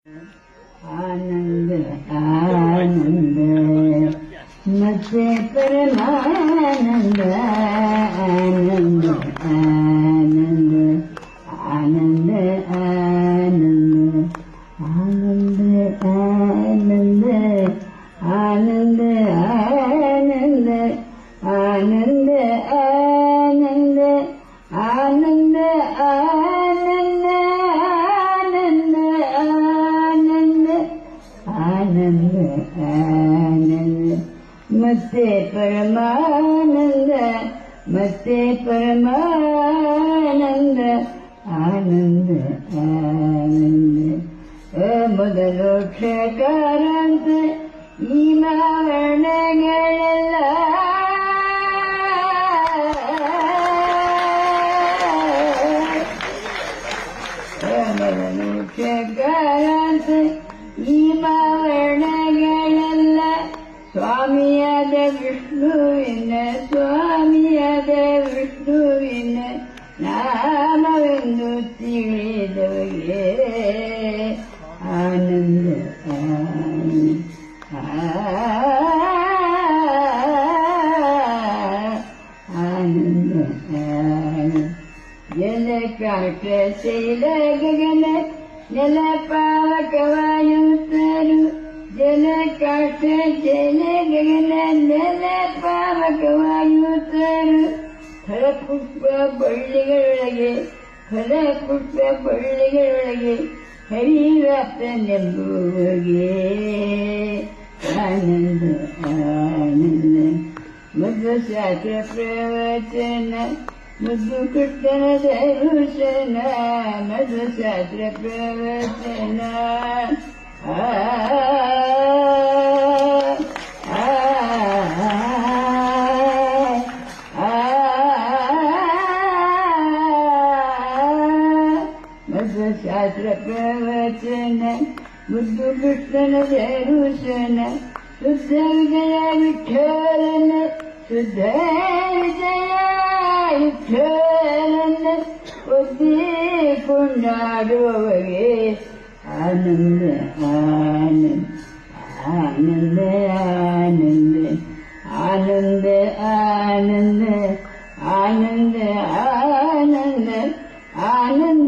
आनंद आनंद मत्से परमानंद आनंद आनंद आनंद आनंद आनंद आनंद आनंद आनंद आनंद आनंद आनंद आनंद आनंद मत्ते परमानंद मत्ते परमानंद आनंद आनंद ಮೊದಲೋಕ್ಷಕಾರಂತ ಈ ಮಾವರಣಗಳೆಲ್ಲ ಮೊದಲೋಕ್ಷಕಾರಂತ ಈ ಮಾವರಣಗಳೆಲ್ಲ ಸ್ವಾಮಿಯಾದ ವಿಷ್ಣುವಿನ ನಾಮವೆಂದು ತಿಳಿದವಗೆ ಆನಂದ ಆನಂದ ಜಲಕಾಟ ಶೈಲ ಗಗನ ನೆಲ ಪಾವಕವಾಯುತ್ತರು ಜಲಕಾಟ ಜಲ ಗಗನ ನೆಲ ಪಾವಕವಾಯುತ್ತರು ಫಲಪುಷ್ಪ ಬಳ್ಳಿಗಳೊಳಗೆ ಹರಿವ್ಯಾಪ್ತನೆಂಬುವಗೆ ಆನಂದ ಆನಂದ ಮಧ್ವಶಾಸ್ತ್ರ ಪ್ರವಚನ ಮುದ್ದು ಕೃಷ್ಣನ ದರ್ಶನ ಮಧ್ವಶಾಸ್ತ್ರ ಪ್ರವಚನ ಶಾಸ್ತ್ರ ಪ್ರವಚನ ಮುದ್ದು ಕೃಷ್ಣನ ದರ್ಶನ ಶುದ್ಧ ವಿಜಯ ವಿಠಲನ ಶುದ್ಧ ವಿಜಯ ವಿಠಲನ ಒದ್ದಿ ಕೊಂಡಾಡುವವಗೆ ಆನಂದ ಆನಂದ ಆನಂದ ಆನಂದ ಆನಂದ ಆನಂದ ಆನಂದ ಆನಂದ ಆನಂದ